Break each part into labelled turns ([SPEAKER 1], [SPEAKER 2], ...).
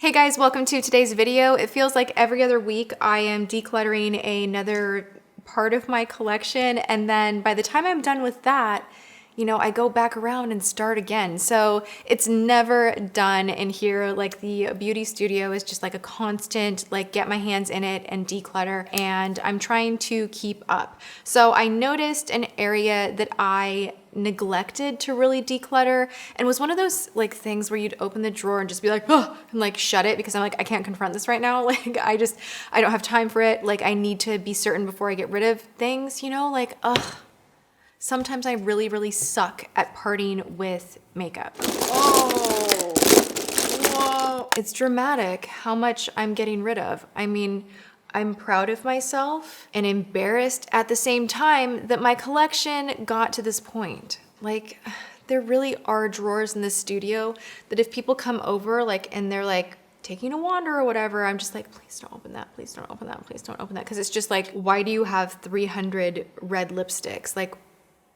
[SPEAKER 1] Hey guys, welcome to today's video. It feels like every other week I am decluttering another part of my collection, and then by the time I'm done with that, you know, I go back around and start again. So it's never done in here. Like the beauty studio is just like a constant, like get my hands in it and declutter, and I'm trying to keep up. So I noticed an area that I neglected to really declutter, and was one of those like things where you'd open the drawer and just be like, oh, and like shut it because I'm like, I can't confront this right now. Like I don't have time for it. Like I need to be certain before I get rid of things, you know, like, ugh. Sometimes I really, really suck at parting with makeup. Oh, whoa. It's dramatic how much I'm getting rid of. I mean, I'm proud of myself and embarrassed at the same time that my collection got to this point. Like, there really are drawers in the studio that if people come over, like, and they're like, taking a wander or whatever, I'm just like, please don't open that, please don't open that, please don't open that. Because it's just like, why do you have 300 red lipsticks? Like,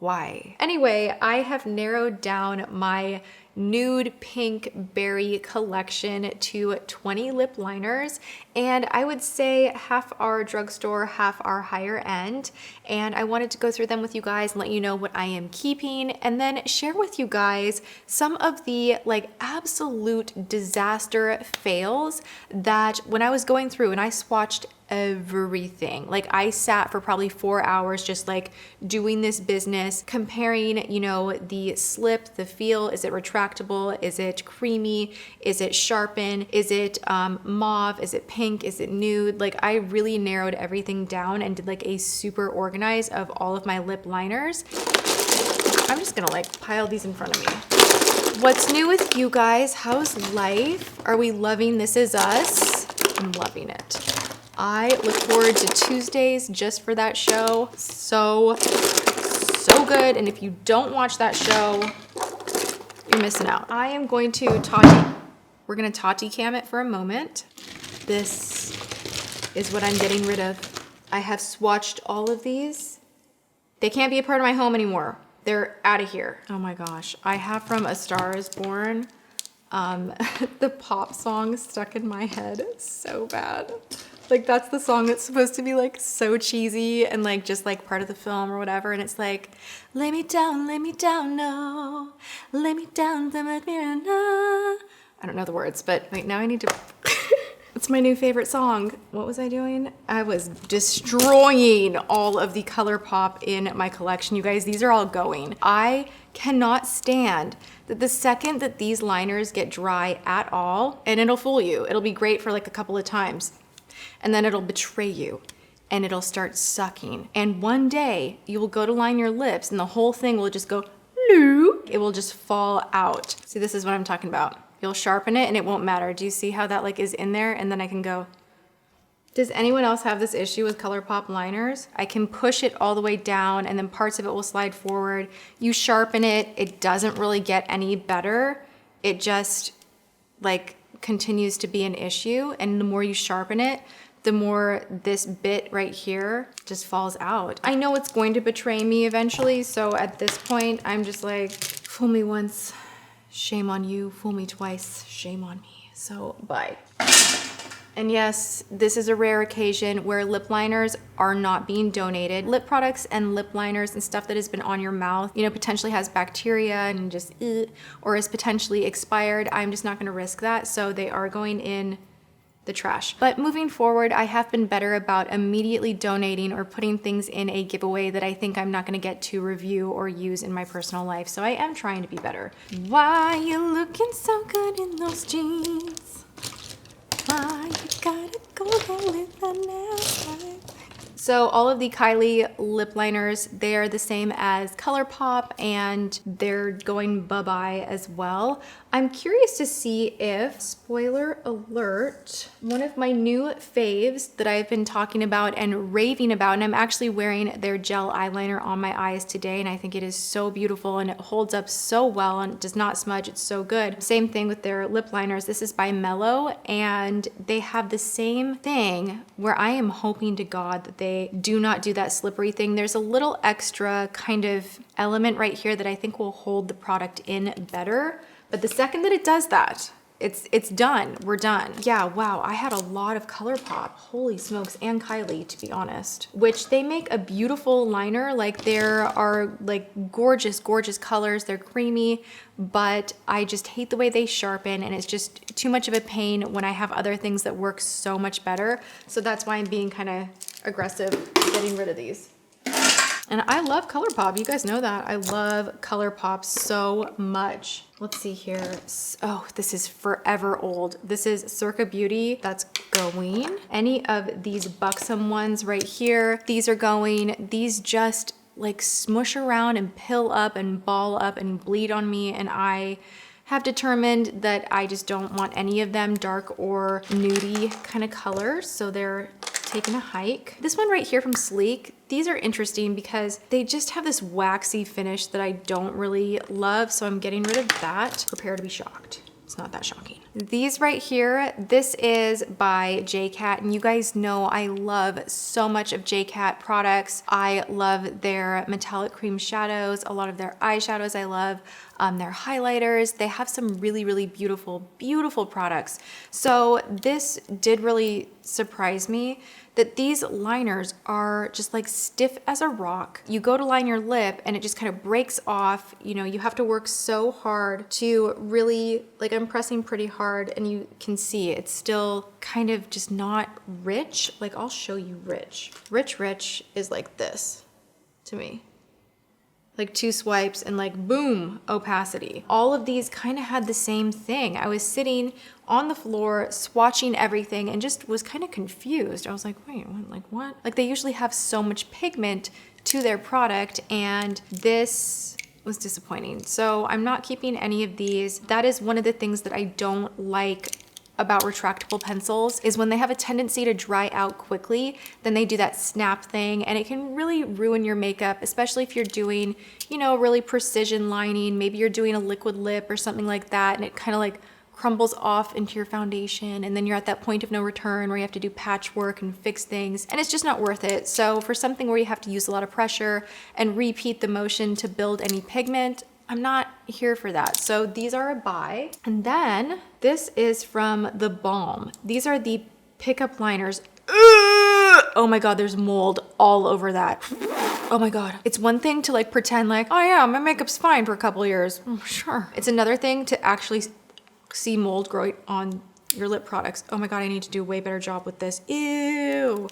[SPEAKER 1] why? Anyway, I have narrowed down my nude pink berry collection to 20 lip liners, and I would say half are drugstore, half are higher end. And I wanted to go through them with you guys and let you know what I am keeping, and then share with you guys some of the like absolute disaster fails that when I was going through and I swatched everything. Like I sat for probably 4 hours just like doing this business, comparing, you know, the slip, the feel, is it retractable? Is it creamy? Is it sharpen? Is it mauve? Is it pink? Is it nude? Like I really narrowed everything down and did like a super organized of all of my lip liners. I'm just gonna like pile these in front of me. What's new with you guys? How's life? Are we loving This Is Us? I'm loving it. I look forward to Tuesdays just for that show. So good. And if you don't watch that show, you're missing out. I am going to Tati. We're going to Tati cam it for a moment. This is what I'm getting rid of. I have swatched all of these. They can't be a part of my home anymore. They're out of here. Oh my gosh. I have from A Star Is Born, the pop song stuck in my head so bad. Like that's the song that's supposed to be like so cheesy and like just like part of the film or whatever, and it's like, lay me down, no, lay me down, let me know. I don't know the words, but wait, now I need to it's my new favorite song. What was I doing? I was destroying all of the ColourPop in my collection. You guys, these are all going. I cannot stand that the second that these liners get dry at all, and it'll fool you, it'll be great for like a couple of times, and then it'll betray you and it'll start sucking. And one day you will go to line your lips and the whole thing will just go, Loo. It will just fall out. See, this is what I'm talking about. You'll sharpen it and it won't matter. Do you see how that like is in there? And then I can go. Does anyone else have this issue with ColourPop liners? I can push it all the way down and then parts of it will slide forward. You sharpen it, it doesn't really get any better. It just like continues to be an issue, and the more you sharpen it, the more this bit right here just falls out. I know it's going to betray me eventually, so at this point I'm just like, fool me once, shame on you, fool me twice, shame on me. So bye. And yes, this is a rare occasion where lip liners are not being donated. Lip products and lip liners and stuff that has been on your mouth, you know, potentially has bacteria and just, or is potentially expired. I'm just not gonna risk that. So they are going in the trash. But moving forward, I have been better about immediately donating or putting things in a giveaway that I think I'm not gonna get to review or use in my personal life. So I am trying to be better. Why you looking so good in those jeans? Why you gotta go there with the nail? So all of the Kylie lip liners, they are the same as ColourPop and they're going bye-bye as well. I'm curious to see if, spoiler alert, one of my new faves that I've been talking about and raving about, and I'm actually wearing their gel eyeliner on my eyes today, and I think it is so beautiful and it holds up so well and it does not smudge, it's so good. Same thing with their lip liners. This is by Mellow, and they have the same thing where I am hoping to God that they do not do that slippery thing. There's a little extra kind of element right here that I think will hold the product in better. But the second that it does that, it's done. We're done. Yeah, wow, I had a lot of ColourPop. Holy smokes, and Kylie, to be honest. Which they make a beautiful liner. Like, there are like gorgeous, gorgeous colors. They're creamy, but I just hate the way they sharpen, and it's just too much of a pain when I have other things that work so much better. So that's why I'm being kind of aggressive getting rid of these. And I love ColourPop. You guys know that. I love ColourPop so much. Let's see here. Oh, this is forever old. This is Circa Beauty. That's going. Any of these buxom ones right here, these are going. These just like smush around and pill up and ball up and bleed on me. And I have determined that I just don't want any of them dark or nudie kind of colors. So they're taking a hike. This one right here from Sleek, these are interesting because they just have this waxy finish that I don't really love. So I'm getting rid of that. Prepare to be shocked. It's not that shocking. These right here, this is by JCat, and you guys know I love so much of JCat products. I love their metallic cream shadows, a lot of their eyeshadows I love, their highlighters. They have some really, really beautiful, beautiful products. So this did really surprise me that these liners are just like stiff as a rock. You go to line your lip and it just kind of breaks off. You know, you have to work so hard to really, like, I'm pressing pretty hard and you can see it's still kind of just not rich. Like, I'll show you rich. Rich is like this to me. Like 2 swipes and like boom, opacity. All of these kind of had the same thing. I was sitting on the floor swatching everything and just was kind of confused. I was like, wait, what? Like, they usually have so much pigment to their product, and this was disappointing. So I'm not keeping any of these. That is one of the things that I don't like about retractable pencils, is when they have a tendency to dry out quickly, then they do that snap thing, and it can really ruin your makeup, especially if you're doing, you know, really precision lining. Maybe you're doing a liquid lip or something like that, and it kind of like crumbles off into your foundation, and then you're at that point of no return where you have to do patchwork and fix things, and it's just not worth it. So for something where you have to use a lot of pressure and repeat the motion to build any pigment, I'm not here for that. So these are a buy. And then this is from the Balm. These are the pickup liners. Oh my God, there's mold all over that. Oh my God. It's one thing to like pretend like, oh yeah, my makeup's fine for a couple of years. Sure. It's another thing to actually see mold growing on your lip products. Oh my God, I need to do a way better job with this. Ew.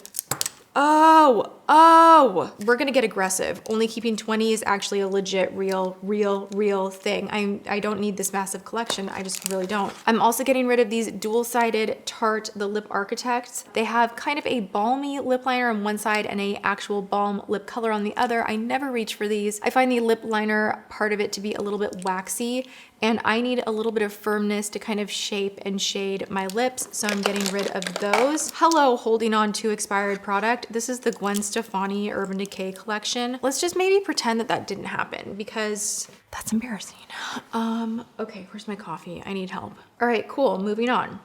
[SPEAKER 1] Oh, we're gonna get aggressive. Only keeping 20 is actually a legit, real thing. I don't need this massive collection. I just really don't. I'm also getting rid of these dual-sided Tarte, the Lip Architects. They have kind of a balmy lip liner on one side and a actual balm lip color on the other. I never reach for these. I find the lip liner part of it to be a little bit waxy, and I need a little bit of firmness to kind of shape and shade my lips, so I'm getting rid of those. Hello, holding on to expired product. This is the Gwen Stefani Urban Decay collection. Let's just maybe pretend that that didn't happen, because that's embarrassing. Okay, where's my coffee? I need help. All right, cool, moving on.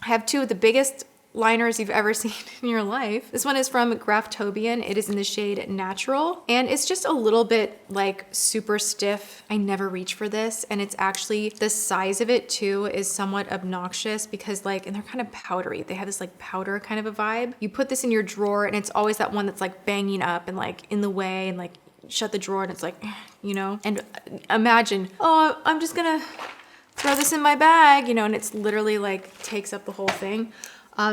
[SPEAKER 1] I have 2 of the biggest liners you've ever seen in your life. This one is from Graftobian. It is in the shade Natural, and it's just a little bit like super stiff. I never reach for this, and it's actually, the size of it too is somewhat obnoxious because like, and they're kind of powdery. They have this like powder kind of a vibe. You put this in your drawer and it's always that one that's like banging up and like in the way, and like shut the drawer and it's like, you know, and imagine, oh, I'm just gonna throw this in my bag, you know, and it's literally like takes up the whole thing.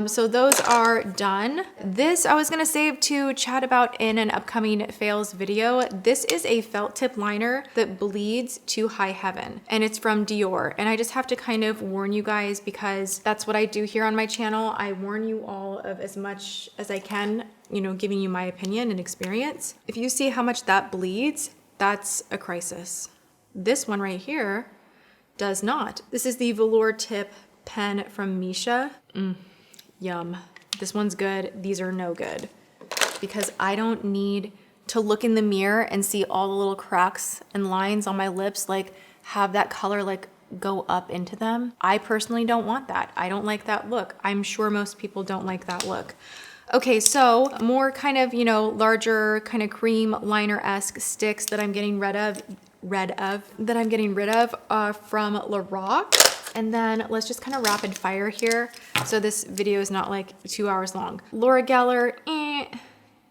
[SPEAKER 1] So those are done. This I was gonna save to chat about in an upcoming fails video. This is a felt tip liner that bleeds to high heaven, and it's from Dior. And I just have to kind of warn you guys, because that's what I do here on my channel. I warn you all of as much as I can, you know, giving you my opinion and experience. If you see how much that bleeds, that's a crisis. This one right here does not. This is the velour tip pen from Misha. Yum. This one's good. These are no good, because I don't need to look in the mirror and see all the little cracks and lines on my lips, like have that color like go up into them. I personally don't want that. I don't like that look. I'm sure most people don't like that look. Okay, so more kind of, you know, larger kind of cream liner-esque sticks that I'm getting rid of from Lorac. And then let's just kind of rapid fire here. So this video is not like 2 hours long. Laura Geller,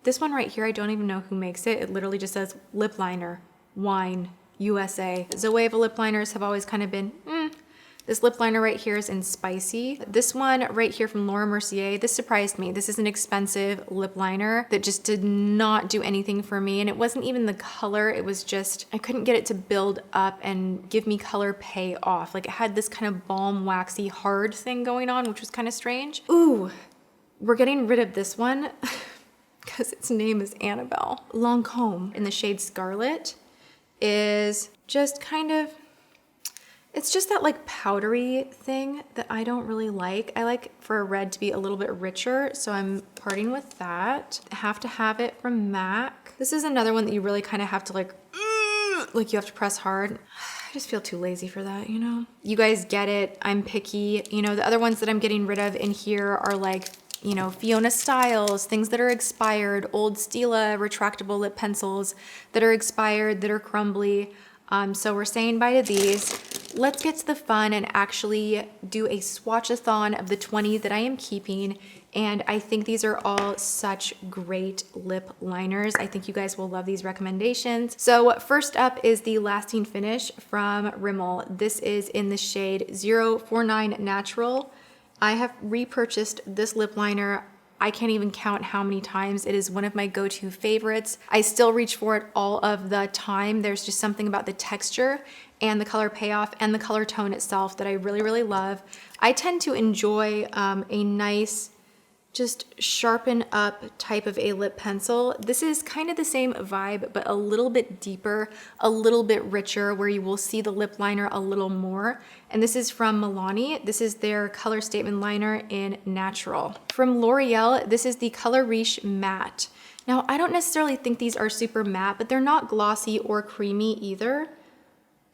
[SPEAKER 1] This one right here, I don't even know who makes it. It literally just says lip liner, wine, USA. Zoeva lip liners have always kind of been, This lip liner right here is in Spicy. This one right here from Laura Mercier, this surprised me. This is an expensive lip liner that just did not do anything for me. And it wasn't even the color, it was just, I couldn't get it to build up and give me color pay off. Like it had this kind of balm waxy hard thing going on, which was kind of strange. Ooh, we're getting rid of this one because its name is Annabelle. Lancome in the shade Scarlet is just kind of, it's just that like powdery thing that I don't really like. I like for a red to be a little bit richer, so I'm parting with that. I have to have it from MAC. This is another one that you really kind of have to like you have to press hard. I just feel too lazy for that, you know? You guys get it, I'm picky. You know, the other ones that I'm getting rid of in here are like, you know, Fiona Styles, things that are expired, old Stila retractable lip pencils that are expired, that are crumbly. So we're saying bye to these. Let's get to the fun and actually do a swatch-a-thon of the 20 that I am keeping. And I think these are all such great lip liners. I think you guys will love these recommendations. So first up is the Lasting Finish from Rimmel. This is in the shade 049 Natural. I have repurchased this lip liner. I can't even count how many times. It is one of my go-to favorites. I still reach for it all of the time. There's just something about the texture and the color payoff and the color tone itself that I really, really love. I tend to enjoy a nice, just sharpen up type of a lip pencil. This is kind of the same vibe, but a little bit deeper, a little bit richer, where you will see the lip liner a little more. And this is from Milani. This is their color statement liner in Natural. From L'Oreal, this is the Color Riche Matte. Now, I don't necessarily think these are super matte, but they're not glossy or creamy either.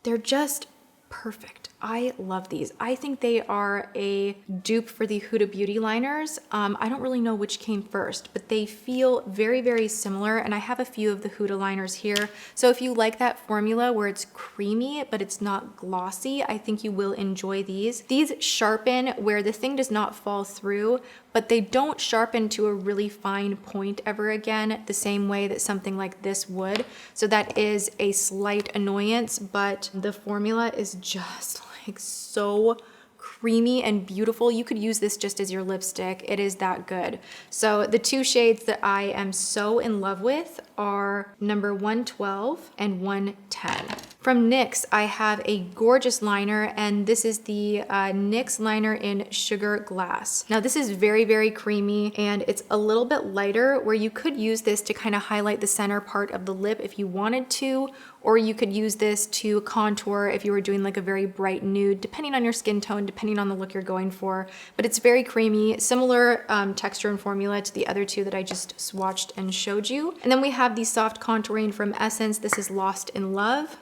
[SPEAKER 1] They're just perfect. I love these. I think they are a dupe for the Huda Beauty liners. I don't really know which came first, but they feel very, very similar. And I have a few of the Huda liners here. So if you like that formula where it's creamy, but it's not glossy, I think you will enjoy these. These sharpen where the thing does not fall through, but they don't sharpen to a really fine point ever again, the same way that something like this would. So that is a slight annoyance, but the formula is just like so creamy and beautiful. You could use this just as your lipstick. It is that good. So the two shades that I am so in love with are number 112 and 110. From NYX, I have a gorgeous liner, and this is the NYX liner in Sugar Glass. Now this is very, very creamy, and it's a little bit lighter, where you could use this to kind of highlight the center part of the lip if you wanted to, or you could use this to contour if you were doing like a very bright nude, depending on your skin tone, depending on the look you're going for. But it's very creamy, similar texture and formula to the other two that I just swatched and showed you. And then we have the soft contouring from Essence. This is Lost in Love.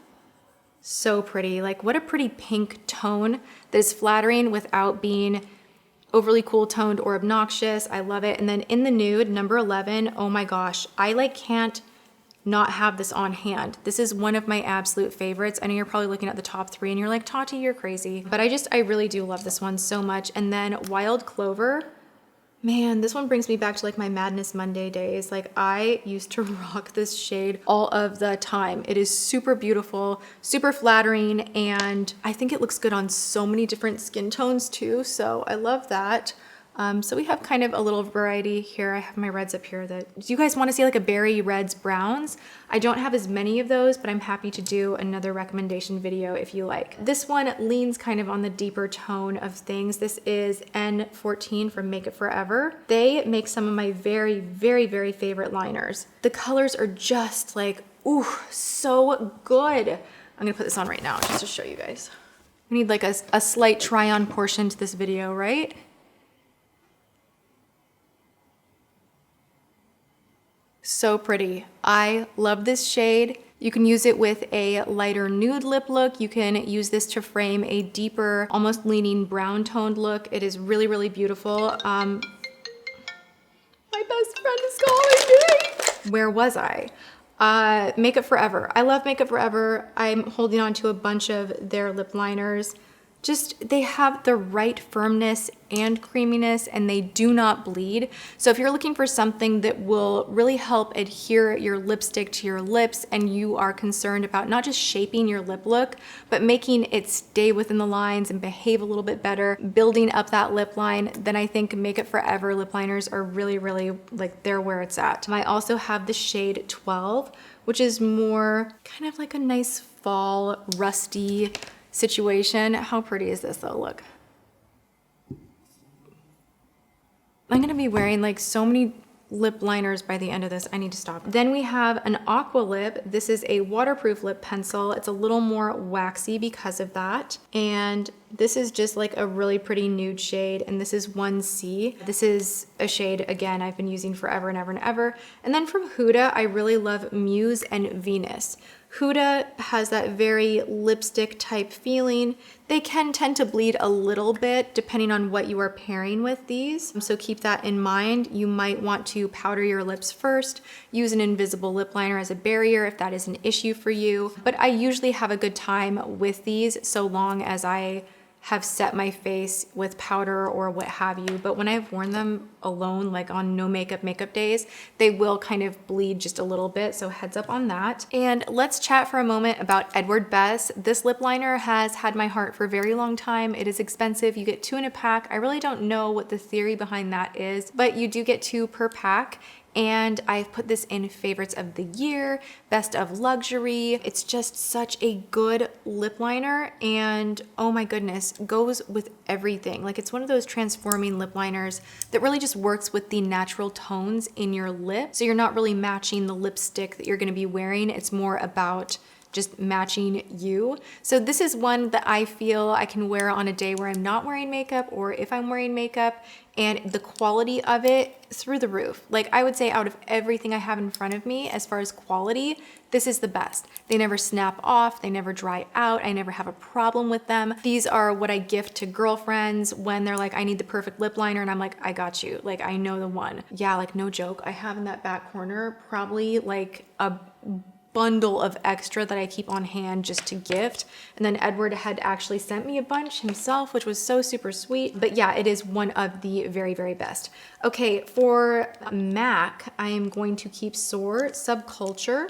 [SPEAKER 1] So pretty. Like, what a pretty pink tone that is flattering without being overly cool toned or obnoxious. I love it. And then in the Nude, number 11, oh my gosh, I like can't not have this on hand. This is one of my absolute favorites. I know you're probably looking at the top 3 and you're like, Tati, you're crazy. But I really do love this one so much. And then Wild Clover. Man, this one brings me back to like my Madness Monday days. Like, I used to rock this shade all of the time. It is super beautiful, super flattering, and I think it looks good on so many different skin tones too, so I love that. So we have kind of a little variety here. I have my reds up here that, do you guys want to see like a berry reds browns? I don't have as many of those, but I'm happy to do another recommendation video if you like. This one leans kind of on the deeper tone of things. This is N14 from Make It Forever. They make some of my very, very, very favorite liners. The colors are just like, ooh, so good. I'm gonna put this on right now just to show you guys. We need like a slight try on portion to this video, right? So pretty. I love this shade. You can use it with a lighter nude lip look. You can use this to frame a deeper, almost leaning brown toned look. It is really, really beautiful. My best friend is calling me. Where was I? Make It Forever. I love Make It Forever. I'm holding on to a bunch of their lip liners. Just, they have the right firmness and creaminess, and they do not bleed. So if you're looking for something that will really help adhere your lipstick to your lips, and you are concerned about not just shaping your lip look, but making it stay within the lines and behave a little bit better, building up that lip line, then I think Make It Forever lip liners are really, really, like, they're where it's at. I also have the shade 12, which is more kind of like a nice fall rusty situation. How pretty is this though? Look. I'm gonna be wearing like so many lip liners by the end of this. I need to stop. Then we have an Aqua lip. This is a waterproof lip pencil. It's a little more waxy because of that. And this is just like a really pretty nude shade, and this is 1C. This is a shade, again, I've been using forever and ever and ever. And then from Huda, I really love Muse and Venus. Huda has that very lipstick type feeling. They can tend to bleed a little bit depending on what you are pairing with these. So keep that in mind. You might want to powder your lips first, use an invisible lip liner as a barrier if that is an issue for you. But I usually have a good time with these so long as I have set my face with powder or what have you. But when I've worn them alone, like on no makeup days, they will kind of bleed just a little bit, so heads up on that. And let's chat for a moment about Edward Bess. This lip liner has had my heart for a very long time. It is expensive. You get 2 in a pack. I really don't know what the theory behind that is, but you do get 2 per pack. And I've put this in favorites of the year, best of luxury. It's just such a good lip liner, and oh my goodness, goes with everything. Like, it's one of those transforming lip liners that really just works with the natural tones in your lip. So you're not really matching the lipstick that you're gonna be wearing. It's more about just matching you. So this is one that I feel I can wear on a day where I'm not wearing makeup, or if I'm wearing makeup, and the quality of it through the roof. Like, I would say out of everything I have in front of me as far as quality, this is the best. They never snap off, they never dry out, I never have a problem with them. These are what I gift to girlfriends when they're like, I need the perfect lip liner, and I'm like, I got you. Like, I know the one. Yeah, like, no joke, I have in that back corner probably like a bundle of extra that I keep on hand just to gift. And then Edward had actually sent me a bunch himself, which was so super sweet. But yeah, it is one of the very, very best. Okay, for MAC, I am going to keep Soar, Subculture,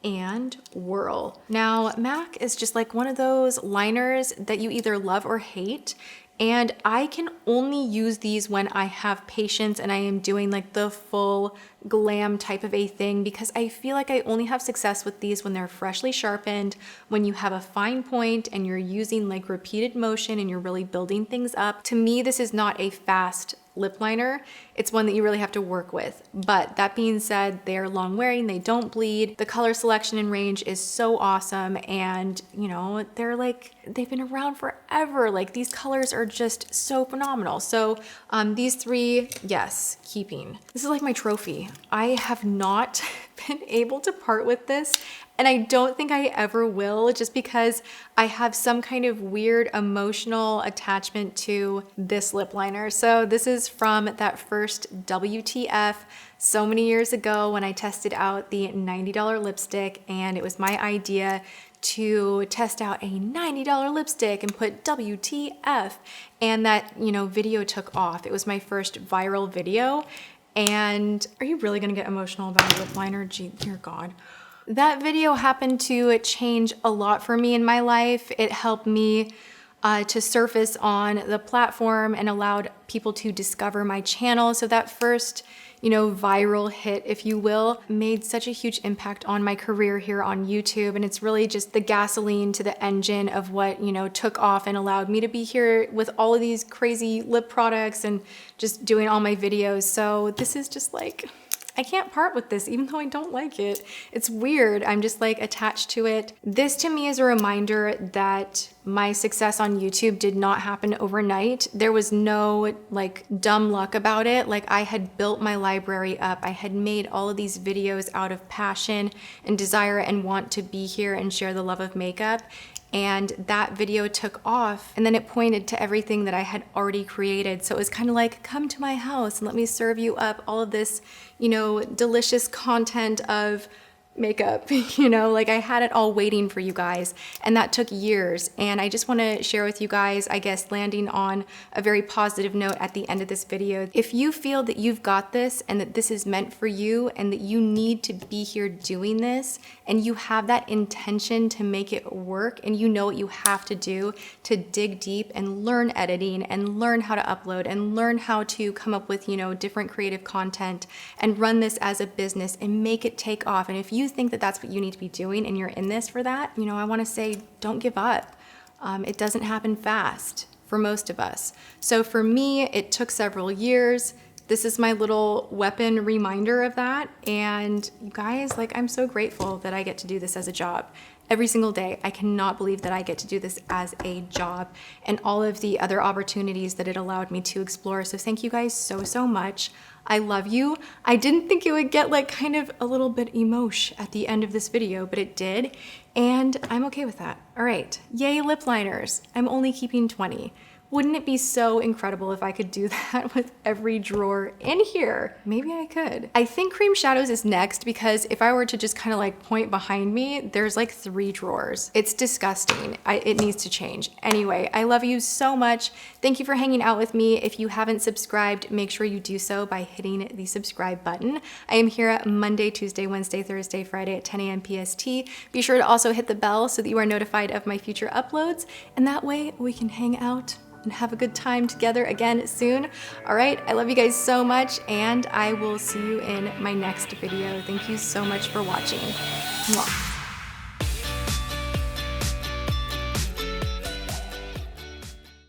[SPEAKER 1] and Whirl. Now, MAC is just like one of those liners that you either love or hate. And I can only use these when I have patience and I am doing like the full glam type of a thing, because I feel like I only have success with these when they're freshly sharpened, when you have a fine point and you're using like repeated motion and you're really building things up. To me, this is not a fast lip liner. It's one that you really have to work with. But that being said, they are long wearing, they don't bleed. The color selection and range is so awesome, and you know, they're like, they've been around forever. Like, these colors are just so phenomenal. So these 3, yes, keeping. This is like my trophy. I have not been able to part with this, and I don't think I ever will, just because I have some kind of weird emotional attachment to this lip liner. So this is from that first WTF so many years ago when I tested out the $90 lipstick, and it was my idea to test out a $90 lipstick and put WTF, and that, you know, video took off. It was my first viral video. And are you really gonna get emotional about a lip liner? Gee, dear God. That video happened to change a lot for me in my life. It helped me to surface on the platform and allowed people to discover my channel. So that first, you know, viral hit, if you will, made such a huge impact on my career here on YouTube. And it's really just the gasoline to the engine of what, you know, took off and allowed me to be here with all of these crazy lip products and just doing all my videos. So this is just like, I can't part with this, even though I don't like it. It's weird. I'm just like attached to it. This to me is a reminder that my success on YouTube did not happen overnight. There was no like dumb luck about it. Like, I had built my library up. I had made all of these videos out of passion and desire and want to be here and share the love of makeup. And that video took off, and then it pointed to everything that I had already created. So it was kind of like, come to my house and let me serve you up all of this, you know, delicious content of makeup, you know, like I had it all waiting for you guys, and that took years. And I just want to share with you guys, I guess, landing on a very positive note at the end of this video. If you feel that you've got this and that this is meant for you and that you need to be here doing this, and you have that intention to make it work, and you know what you have to do to dig deep and learn editing and learn how to upload and learn how to come up with, you know, different creative content and run this as a business and make it take off. And if you think that that's what you need to be doing and you're in this for that, you know, I want to say, don't give up. It doesn't happen fast for most of us. So for me, it took several years. This is my little weapon reminder of that. And you guys, like, I'm so grateful that I get to do this as a job every single day. I cannot believe that I get to do this as a job and all of the other opportunities that it allowed me to explore. So thank you guys so, so much. I love you. I didn't think it would get like kind of a little bit emosh at the end of this video, but it did. And I'm okay with that. All right, yay lip liners. I'm only keeping 20. Wouldn't it be so incredible if I could do that with every drawer in here? Maybe I could. I think cream shadows is next, because if I were to just kind of like point behind me, there's like 3 drawers. It's disgusting. It needs to change. Anyway, I love you so much. Thank you for hanging out with me. If you haven't subscribed, make sure you do so by hitting the subscribe button. I am here at Monday, Tuesday, Wednesday, Thursday, Friday at 10 a.m. PST. Be sure to also hit the bell so that you are notified of my future uploads, and that way we can hang out and have a good time together again soon. All right, I love you guys so much, and I will see you in my next video. Thank you so much for watching. Mwah.